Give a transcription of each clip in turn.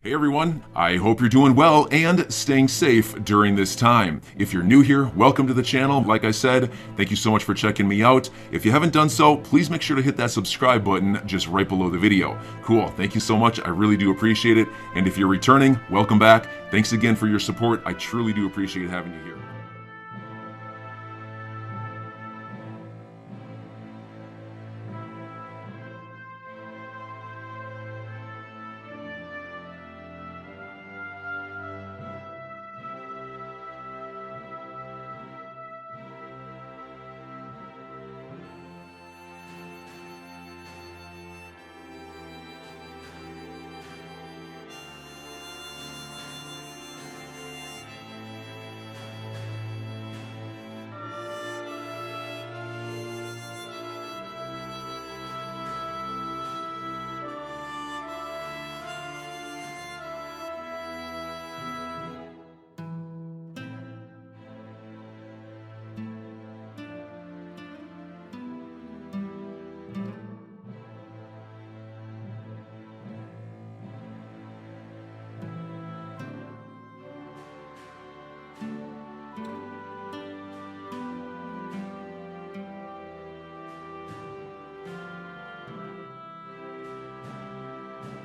Hey everyone, I hope you're doing well and staying safe during this time. If you're new here, welcome to the channel. Like I said, thank you so much for checking me out. If you haven't done so, please make sure to hit that subscribe button just right below the video. Cool, thank you so much. I really do appreciate it. And if you're returning, welcome back. Thanks again for your support. I truly do appreciate having you here.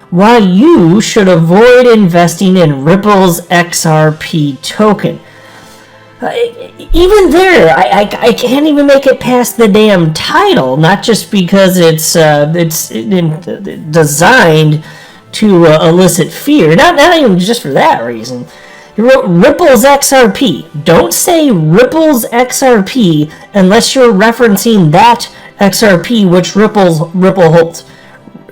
Why you should avoid investing in Ripple's XRP token. Even there, I can't even make it past the damn title, not just because it's designed to elicit fear, not even just for that reason. You wrote Ripple's XRP. Don't say Ripple's XRP unless you're referencing that XRP which Ripple holds.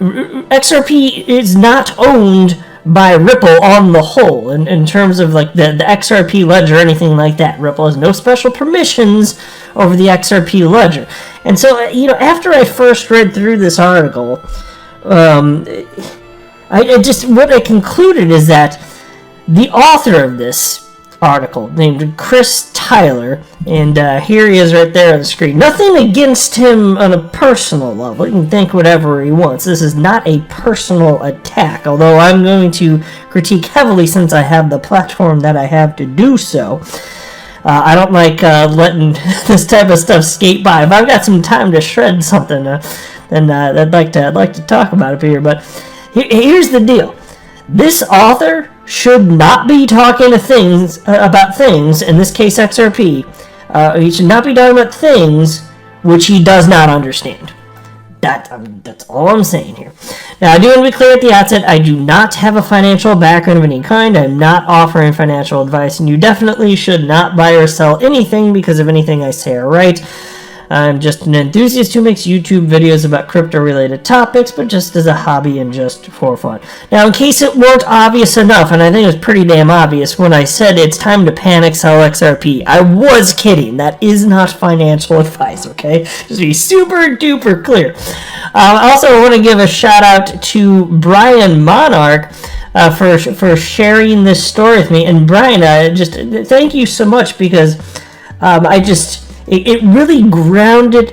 XRP is not owned by Ripple on the whole in terms of like the XRP ledger or anything like that. Ripple has no special permissions over the XRP ledger. And so, after I first read through this article, what I concluded is that the author of this article, named Chris Tyler, and here he is right there on the screen. Nothing against him on a personal level. He can think whatever he wants. This is not a personal attack, although I'm going to critique heavily since I have the platform that I have to do so. I don't like letting this type of stuff skate by. If I've got some time to shred something, then I'd like to talk about it here. But here's the deal. This author should not be talking about things, in this case XRP. He should not be talking about things which he does not understand. That's all I'm saying here. Now, I do want to be clear at the outset, I do not have a financial background of any kind. I'm not offering financial advice, and you definitely should not buy or sell anything because of anything I say or write. I'm just an enthusiast who makes YouTube videos about crypto-related topics, but just as a hobby and just for fun. Now, in case it weren't obvious enough, and I think it was pretty damn obvious when I said it's time to panic sell XRP, I was kidding. That is not financial advice, okay? Just to be super duper clear. Also, I want to give a shout out to Brian Monarch for sharing this story with me. And Brian, just thank you so much because It really grinded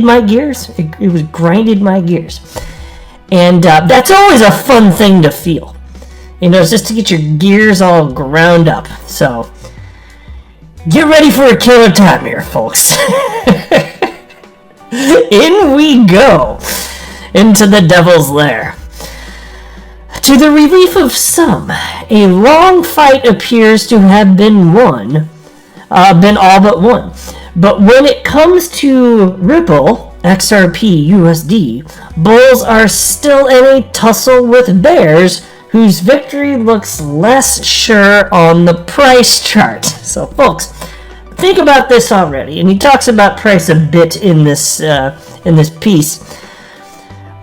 my gears. It was grinded my gears. And that's always a fun thing to feel. It's just to get your gears all ground up. So, get ready for a killer time here, folks. In we go. Into the devil's lair. To the relief of some, a long fight appears to have been all but won. But when it comes to Ripple, XRP, USD, bulls are still in a tussle with bears, whose victory looks less sure on the price chart. So, folks, think about this already. And he talks about price a bit in this piece.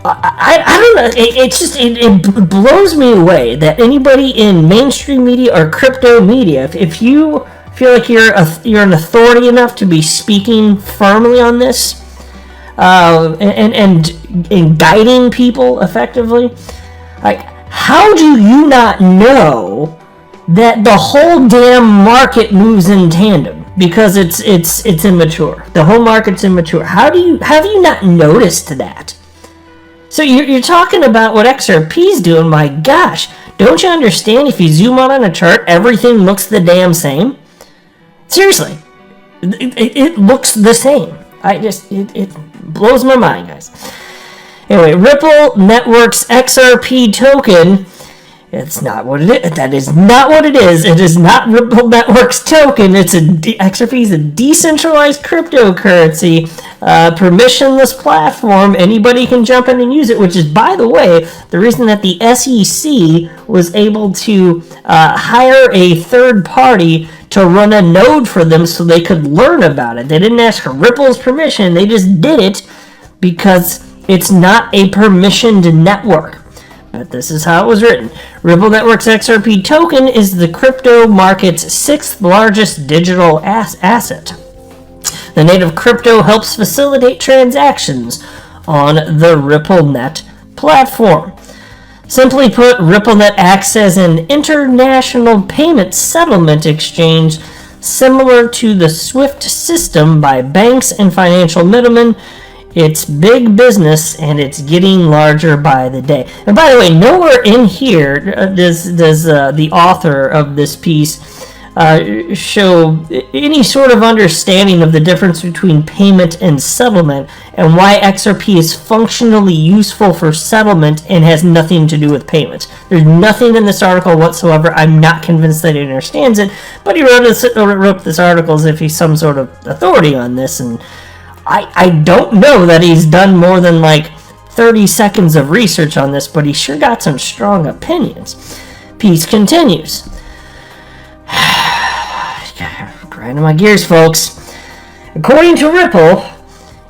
I don't know. It blows me away that anybody in mainstream media or crypto media, if you feel like you're an authority enough to be speaking firmly on this, and guiding people effectively, like, how do you not know that the whole damn market moves in tandem? Because it's immature. The whole market's immature. Have you not noticed that? So you're talking about what XRP's doing. My gosh, don't you understand? If you zoom out on a chart, everything looks the damn same. Seriously, it looks the same. It blows my mind, guys. Anyway, Ripple Network's XRP token. It's not what it is. That is not what it is. It is not Ripple Network's token. XRP is a decentralized cryptocurrency, permissionless platform. Anybody can jump in and use it, which is, by the way, the reason that the SEC was able to hire a third party to run a node for them so they could learn about it. They didn't ask for Ripple's permission. They just did it because it's not a permissioned network. But this is how it was written. Ripple Network's XRP token is the crypto market's sixth largest digital asset. The native crypto helps facilitate transactions on the RippleNet platform. Simply put, RippleNet acts as an international payment settlement exchange similar to the SWIFT system by banks and financial middlemen. It's big business, and it's getting larger by the day. And by the way, nowhere in here does the author of this piece show any sort of understanding of the difference between payment and settlement, and why XRP is functionally useful for settlement and has nothing to do with payment. There's nothing in this article whatsoever. I'm not convinced that he understands it, but he wrote this article as if he's some sort of authority on this, and I don't know that he's done more than like 30 seconds of research on this, but he sure got some strong opinions. Piece continues. Grinding my gears, folks. According to Ripple,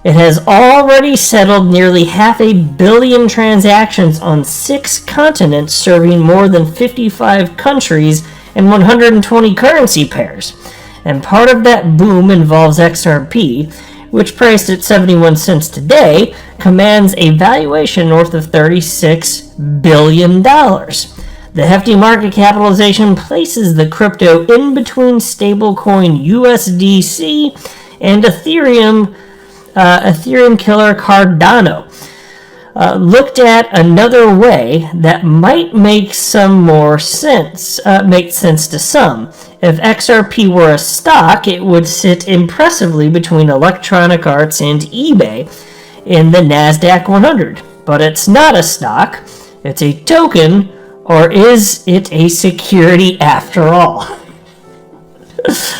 it has already settled nearly 500 million transactions on 6 continents, serving more than 55 countries and 120 currency pairs. And part of that boom involves XRP, which priced at 71 cents today, commands a valuation north of $36 billion. The hefty market capitalization places the crypto in between stablecoin USDC and Ethereum killer Cardano. Looked at another way, that might make some more sense. Make sense to some. If XRP were a stock, it would sit impressively between Electronic Arts and eBay in the NASDAQ 100. But it's not a stock. It's a token, or is it a security after all?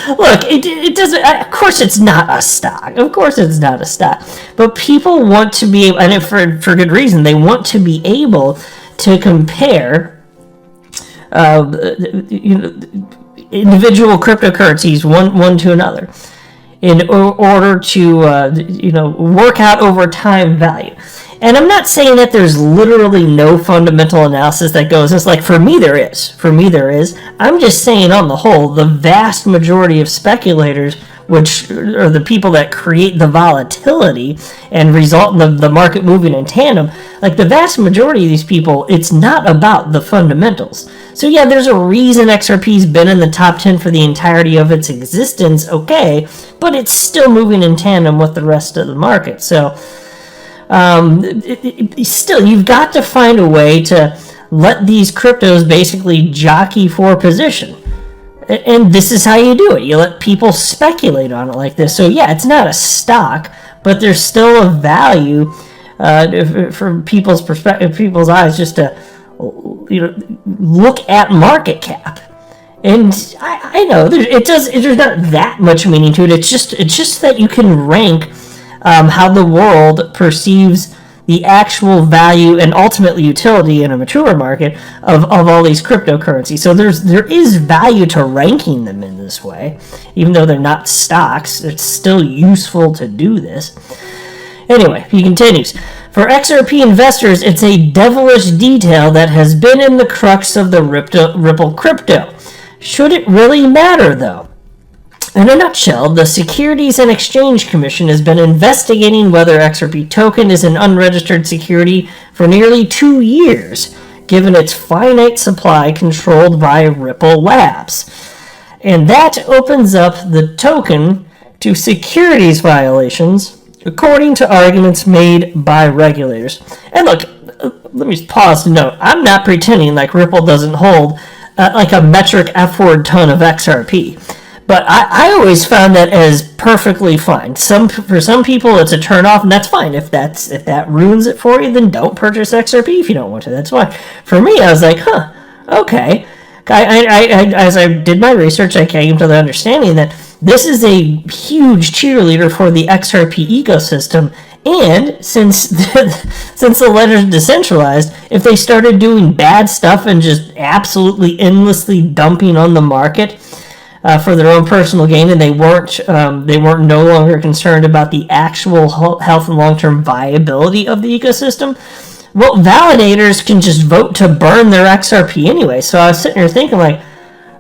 Look, it doesn't. Of course, it's not a stock. Of course, it's not a stock. But people want to be able, and for good reason, they want to be able to compare, individual cryptocurrencies one to another in order to work out over time value. And I'm not saying that there's literally no fundamental analysis that goes. It's like, for me there is. I'm just saying, on the whole, the vast majority of speculators, which are the people that create the volatility and result in the market moving in tandem, like the vast majority of these people, it's not about the fundamentals. So yeah, there's a reason XRP's been in the top 10 for the entirety of its existence, okay, but it's still moving in tandem with the rest of the market. So still, you've got to find a way to let these cryptos basically jockey for position. And this is how you do it. You let people speculate on it like this. So yeah, it's not a stock, but there's still a value from people's perspective, people's eyes, just to look at market cap. And I know there's not that much meaning to it. It's just that you can rank how the world perceives the actual value and ultimately utility in a mature market of all these cryptocurrencies. So there is value to ranking them in this way. Even though they're not stocks, it's still useful to do this. Anyway, he continues. For XRP investors, it's a devilish detail that has been in the crux of the Ripple crypto. Should it really matter, though? In a nutshell, the Securities and Exchange Commission has been investigating whether XRP token is an unregistered security for nearly 2 years, given its finite supply controlled by Ripple Labs. And that opens up the token to securities violations, according to arguments made by regulators. And look, let me just pause to note, I'm not pretending like Ripple doesn't hold like a metric F-word ton of XRP. But I always found that as perfectly fine. For some people, it's a turn-off, and that's fine. If that ruins it for you, then don't purchase XRP if you don't want to. That's fine. For me, I was like, okay. As I did my research, I came to the understanding that this is a huge cheerleader for the XRP ecosystem. And since the ledger's decentralized, if they started doing bad stuff and just absolutely endlessly dumping on the market for their own personal gain, and they weren't no longer concerned about the actual health and long-term viability of the ecosystem, well, validators can just vote to burn their XRP anyway. So I was sitting here thinking, like,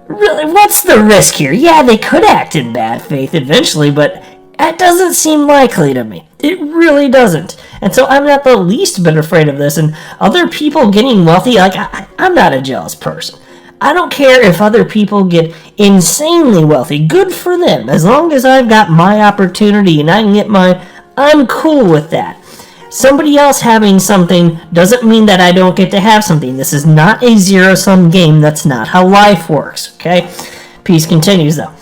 really, what's the risk here? Yeah, they could act in bad faith eventually, but that doesn't seem likely to me. It really doesn't. And so I'm not the least bit afraid of this. And other people getting wealthy, like, I'm not a jealous person. I don't care if other people get insanely wealthy. Good for them. As long as I've got my opportunity and I can get mine, I'm cool with that. Somebody else having something doesn't mean that I don't get to have something. This is not a zero-sum game. That's not how life works, okay? Peace continues, though.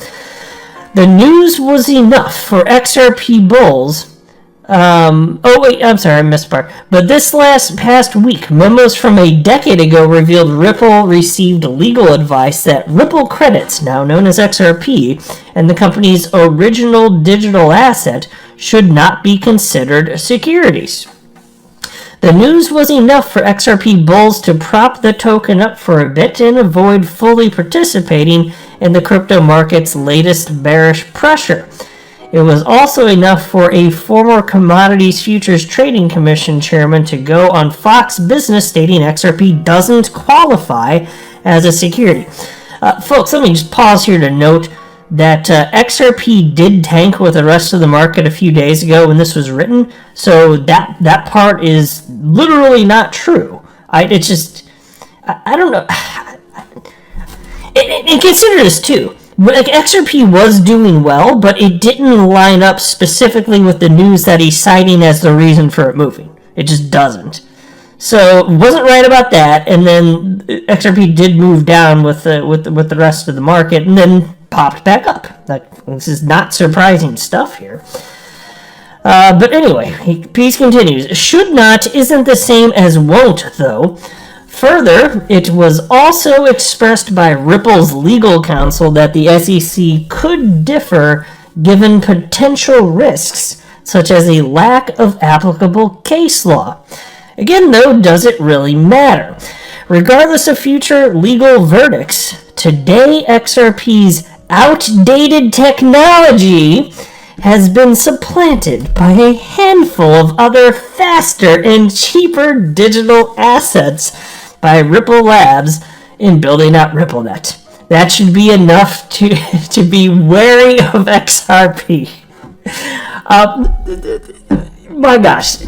The news was enough for XRP bulls. I missed a part. But this past week, memos from a decade ago revealed Ripple received legal advice that Ripple credits, now known as XRP, and the company's original digital asset should not be considered securities. The news was enough for XRP bulls to prop the token up for a bit and avoid fully participating in the crypto market's latest bearish pressure. It was also enough for a former Commodities Futures Trading Commission chairman to go on Fox Business stating XRP doesn't qualify as a security. Folks, let me just pause here to note that XRP did tank with the rest of the market a few days ago when this was written, so that part is literally not true. I don't know. And consider this too. Like, XRP was doing well, but it didn't line up specifically with the news that he's citing as the reason for it moving. It just doesn't. So, wasn't right about that, and then XRP did move down with the rest of the market, and then popped back up. This is not surprising stuff here. But anyway, Peace continues. Should not isn't the same as won't, though. Further, it was also expressed by Ripple's legal counsel that the SEC could differ given potential risks, such as a lack of applicable case law. Again, though, does it really matter? Regardless of future legal verdicts, today XRP's outdated technology has been supplanted by a handful of other faster and cheaper digital assets by Ripple Labs in building out RippleNet. That should be enough to be wary of XRP. My gosh.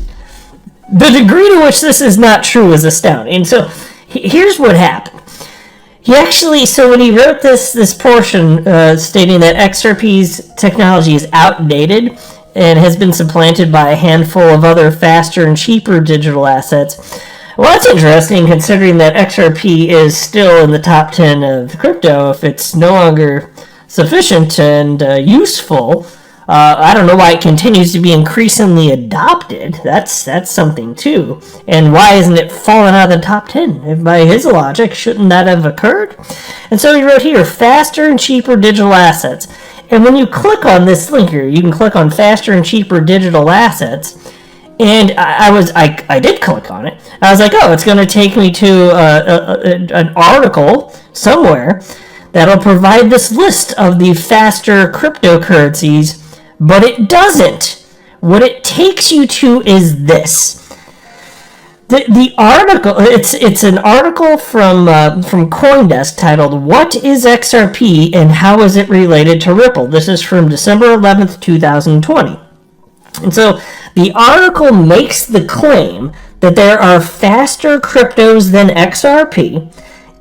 The degree to which this is not true is astounding. So here's what happened. When he wrote this portion stating that XRP's technology is outdated and has been supplanted by a handful of other faster and cheaper digital assets, well, that's interesting considering that XRP is still in the top 10 of crypto. If it's no longer sufficient and useful, I don't know why it continues to be increasingly adopted. That's something too. And why isn't it falling out of the top 10? If by his logic, shouldn't that have occurred? And so he wrote here, faster and cheaper digital assets. And when you click on this link here, you can click on faster and cheaper digital assets. And I did click on it. I was like, oh, it's going to take me to an article somewhere that'll provide this list of the faster cryptocurrencies. But it doesn't. What it takes you to is this. The article, it's an article from CoinDesk titled, What is XRP and How is it Related to Ripple? This is from December 11th, 2020. And so the article makes the claim that there are faster cryptos than XRP,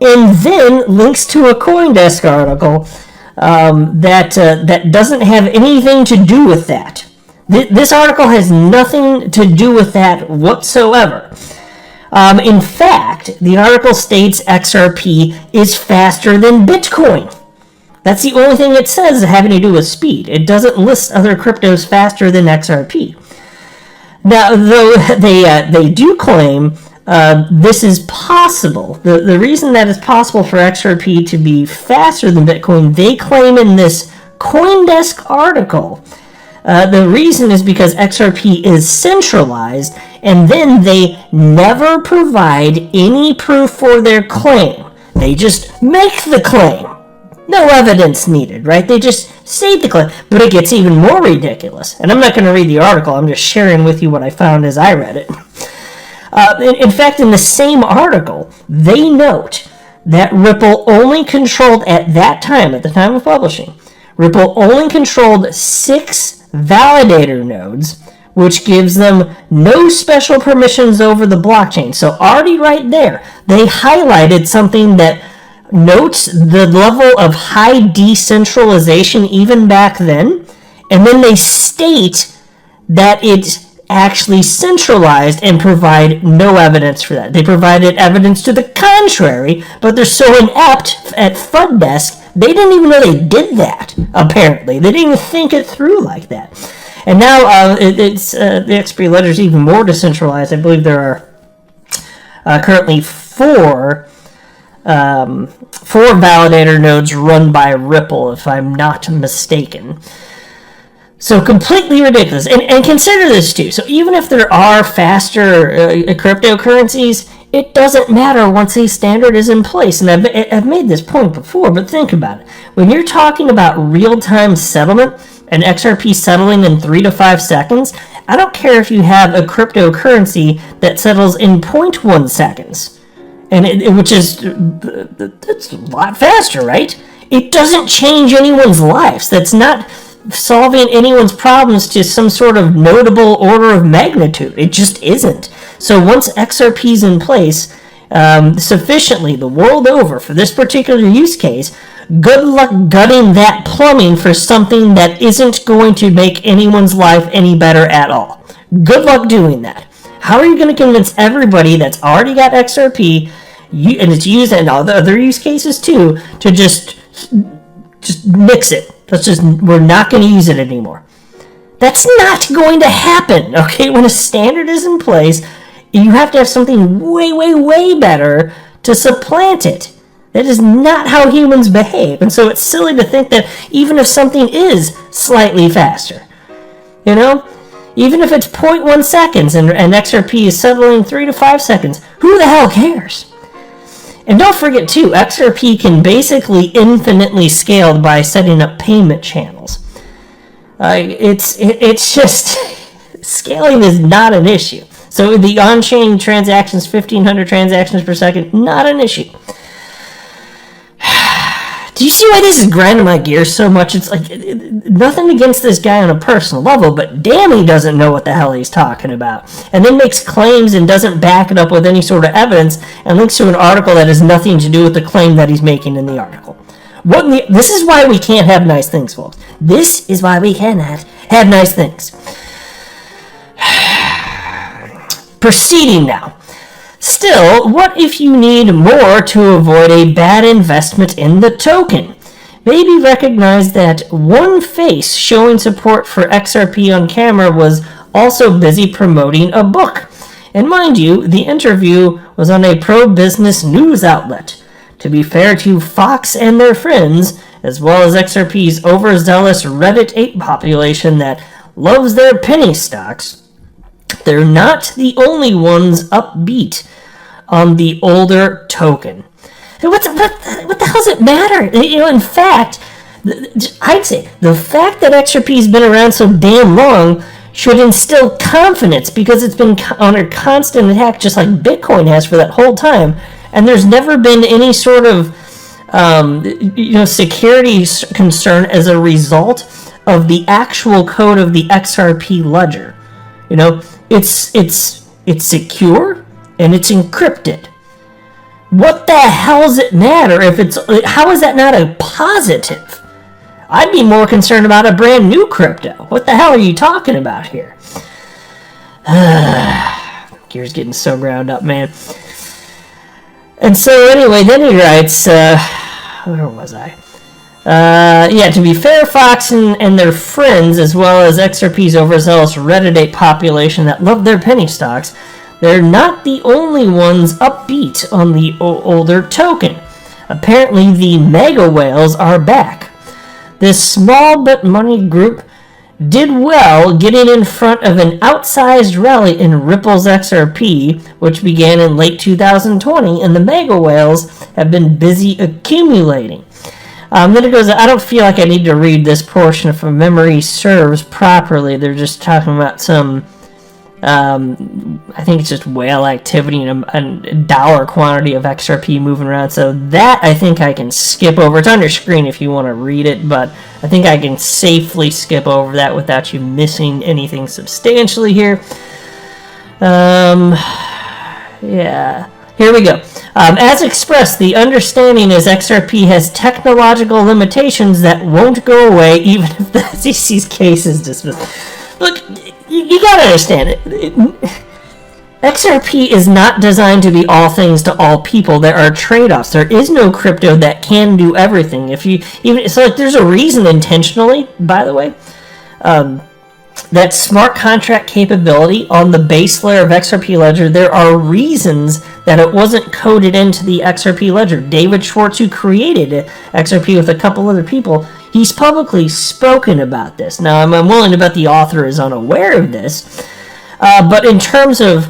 and then links to a CoinDesk article that doesn't have anything to do with that. This article has nothing to do with that whatsoever. In fact, the article states XRP is faster than Bitcoin. That's the only thing it says having to do with speed. It doesn't list other cryptos faster than XRP. Now, though they do claim this is possible. The reason that it's possible for XRP to be faster than Bitcoin, they claim in this CoinDesk article, the reason is because XRP is centralized, and then they never provide any proof for their claim. They just make the claim. No evidence needed, right? They just state the claim. But it gets even more ridiculous. And I'm not going to read the article. I'm just sharing with you what I found as I read it. In fact, in the same article, they note that Ripple only controlled, at that time, at the time of publishing, Ripple only controlled 6 validator nodes, which gives them no special permissions over the blockchain. So already right there, they highlighted something that notes the level of high decentralization even back then, and then they state that it's actually centralized and provide no evidence for that. They provided evidence to the contrary, but they're so inept at FUD-desk, they didn't even know they did that, apparently. They didn't even think it through like that. And now the XRP ledger is even more decentralized. I believe there are currently 4 validator nodes run by Ripple, if I'm not mistaken. So completely ridiculous. And consider this too. So even if there are faster cryptocurrencies, it doesn't matter once a standard is in place. And I've made this point before, but think about it. When you're talking about real-time settlement and XRP settling in 3 to 5 seconds, I don't care if you have a cryptocurrency that settles in 0.1 seconds. And which is that's a lot faster, right? It doesn't change anyone's lives. That's not solving anyone's problems to some sort of notable order of magnitude. It just isn't. So once XRP's in place sufficiently the world over for this particular use case, good luck gutting that plumbing for something that isn't going to make anyone's life any better at all. Good luck doing that. How are you going to convince everybody that's already got XRP, and it's used in all the other use cases too, to just mix it? We're not going to use it anymore. That's not going to happen, okay? When a standard is in place, you have to have something way, way, way better to supplant it. That is not how humans behave. And so it's silly to think that even if something is slightly faster, even if it's 0.1 seconds and XRP is settling 3 to 5 seconds, who the hell cares? And don't forget, too, XRP can basically infinitely scaled by setting up payment channels. It's just scaling is not an issue. So the on-chain transactions, 1,500 transactions per second, not an issue. Do you see why this is grinding my gears so much? It's like, nothing against this guy on a personal level, but damn, he doesn't know what the hell he's talking about. And then makes claims and doesn't back it up with any sort of evidence, and links to an article that has nothing to do with the claim that he's making in the article. This is why we can't have nice things, folks. This is why we cannot have nice things. Proceeding now. Still, what if you need more to avoid a bad investment in the token? Maybe recognize that one face showing support for XRP on camera was also busy promoting a book. And mind you, the interview was on a pro-business news outlet. To be fair to Fox and their friends, as well as XRP's overzealous Reddit ape population that loves their penny stocks, they're not the only ones upbeat on the older token. What the hell does it matter? In fact, I'd say the fact that XRP's been around so damn long should instill confidence, because it's been under constant attack just like Bitcoin has for that whole time, and there's never been any sort of security concern as a result of the actual code of the XRP ledger. It's secure and it's encrypted. What the hell does it matter how is that not a positive? I'd be more concerned about a brand new crypto. What the hell are you talking about here? here's getting so ground up, man. And so anyway, then he writes, where was I? To be fair, Fox and their friends, as well as XRP's overzealous Reddit population that love their penny stocks, they're not the only ones upbeat on the older token. Apparently, the mega whales are back. This small but money group did well getting in front of an outsized rally in Ripple's XRP, which began in late 2020, and the mega whales have been busy accumulating. Then it goes, I don't feel like I need to read this portion if memory serves properly. They're just talking about some, I think it's just whale activity and a dollar quantity of XRP moving around. So that I think I can skip over. It's on your screen if you want to read it, but I think I can safely skip over that without you missing anything substantially here. Here we go. As expressed, the understanding is XRP has technological limitations that won't go away even if the SEC's case is dismissed. Look, you gotta understand it. XRP is not designed to be all things to all people. There are trade-offs. There is no crypto that can do everything. There's a reason intentionally, by the way, that smart contract capability on the base layer of XRP Ledger, there are reasons that it wasn't coded into the XRP Ledger. David Schwartz, who created XRP with a couple other people, he's publicly spoken about this. Now, I'm willing to bet the author is unaware of this, but in terms of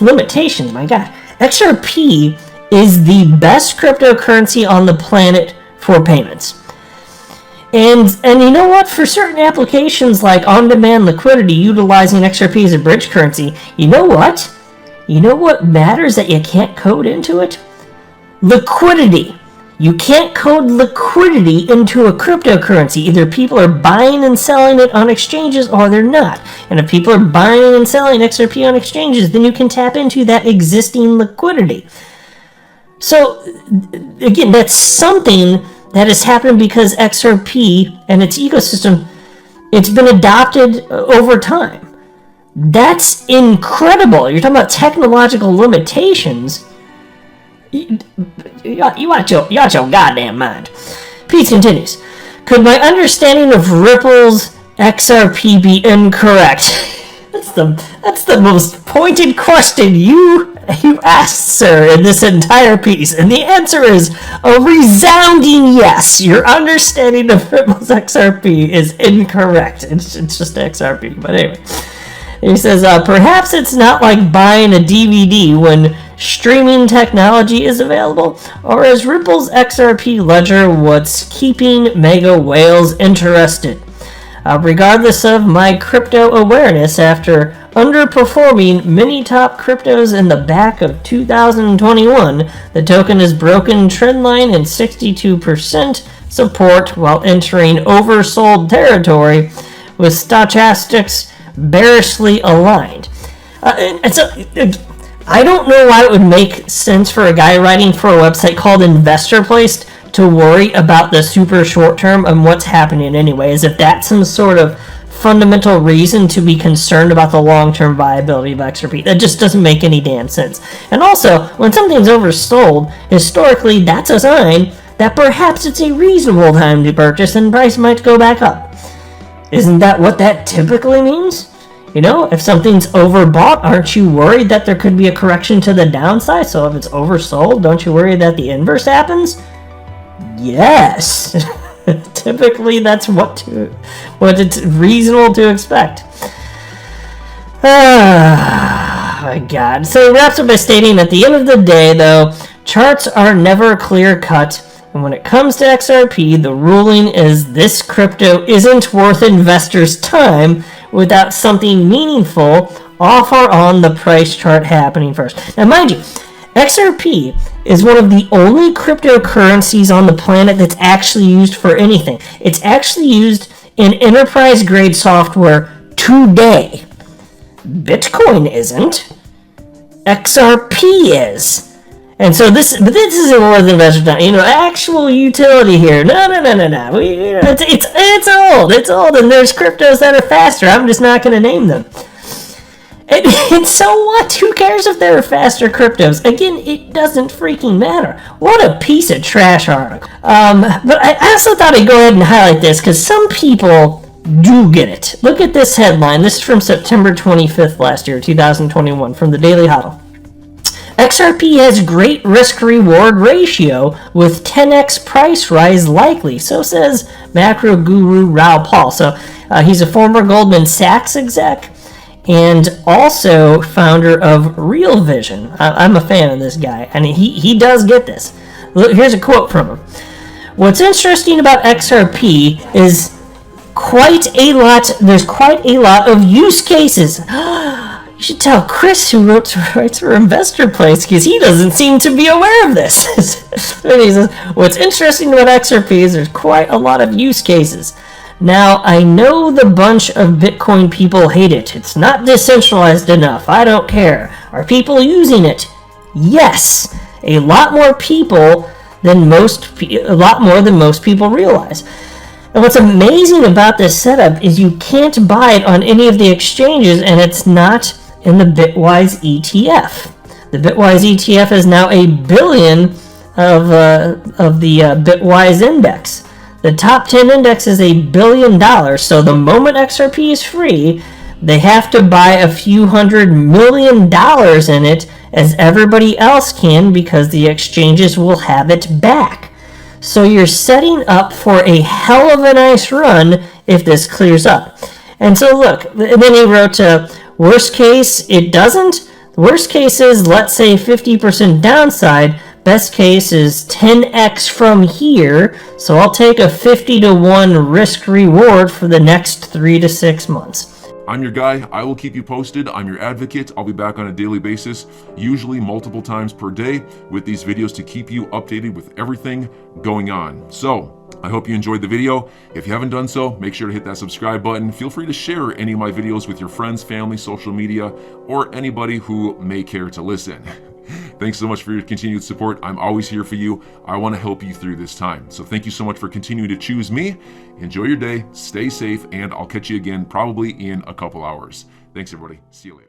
limitations, my God, XRP is the best cryptocurrency on the planet for payments. And you know what? For certain applications like on-demand liquidity utilizing XRP as a bridge currency, you know what? You know what matters that you can't code into it? Liquidity. You can't code liquidity into a cryptocurrency. Either people are buying and selling it on exchanges or they're not. And if people are buying and selling XRP on exchanges, then you can tap into that existing liquidity. So, again, that's something that has happened because XRP and its ecosystem, it's been adopted over time. That's incredible. You're talking about technological limitations. You watch your goddamn mind. Pete continues. Could my understanding of Ripple's XRP be incorrect? That's the most pointed question you asked, sir, in this entire piece. And the answer is a resounding yes. Your understanding of Ripple's XRP is incorrect. It's just XRP. But anyway. He says, perhaps it's not like buying a DVD when streaming technology is available, or is Ripple's XRP ledger what's keeping mega whales interested? Regardless of my crypto awareness, after underperforming many top cryptos in the back of 2021, the token has broken trendline and 62% support while entering oversold territory with stochastics bearishly aligned. And so, I don't know why it would make sense for a guy writing for a website called Investor Place to worry about the super short term and what's happening anyway, as if that's some sort of fundamental reason to be concerned about the long-term viability of XRP. That just doesn't make any damn sense. And also, when something's oversold, historically, that's a sign that perhaps it's a reasonable time to purchase and price might go back up. Isn't that what that typically means? You know, if something's overbought, aren't you worried that there could be a correction to the downside? So if it's oversold, don't you worry that the inverse happens? Yes. Typically, that's what it's reasonable to expect. My God. So he wraps up by stating, at the end of the day, though, charts are never clear-cut. And when it comes to XRP, the ruling is this crypto isn't worth investors' time without something meaningful off or on the price chart happening first. Now, mind you, XRP is one of the only cryptocurrencies on the planet that's actually used for anything. It's actually used in enterprise-grade software today. Bitcoin isn't. XRP is. And so this isn't worth investors' time. You know, actual utility here. No. It's old. It's old, and there's cryptos that are faster. I'm just not going to name them. And so what? Who cares if there are faster cryptos? Again, it doesn't freaking matter. What a piece of trash article. But I also thought I'd go ahead and highlight this because some people do get it. Look at this headline. This is from September 25th last year, 2021, from the Daily Huddle. XRP has great risk-reward ratio with 10x price rise likely, so says macro guru Raoul Pal. So he's a former Goldman Sachs exec and also founder of Real Vision. I'm a fan of this guy, and he does get this. Look, here's a quote from him. What's interesting about XRP is there's quite a lot of use cases. You should tell Chris, who writes for Investor Place, because he doesn't seem to be aware of this. And he says, what's interesting about XRP is there's quite a lot of use cases. Now, I know the bunch of Bitcoin people hate it. It's not decentralized enough. I don't care. Are people using it? Yes. A lot more than most people realize. And what's amazing about this setup is you can't buy it on any of the exchanges, and it's not in the Bitwise ETF. The Bitwise ETF is now $1 billion of the Bitwise index. The top 10 index is $1 billion, so the moment XRP is free, they have to buy a few $100 million in it, as everybody else can, because the exchanges will have it back. So you're setting up for a hell of a nice run if this clears up. And so look, and then he wrote, worst case, it doesn't. Worst case is, let's say, 50% downside. Best case is 10x from here. So I'll take a 50-to-1 risk reward for the next 3 to 6 months. I'm your guy. I will keep you posted. I'm your advocate. I'll be back on a daily basis, usually multiple times per day, with these videos to keep you updated with everything going on. So I hope you enjoyed the video. If you haven't done so, make sure to hit that subscribe button. Feel free to share any of my videos with your friends, family, social media, or anybody who may care to listen. Thanks so much for your continued support. I'm always here for you. I want to help you through this time. So thank you so much for continuing to choose me. Enjoy your day, stay safe, and I'll catch you again probably in a couple hours. Thanks, everybody. See you later.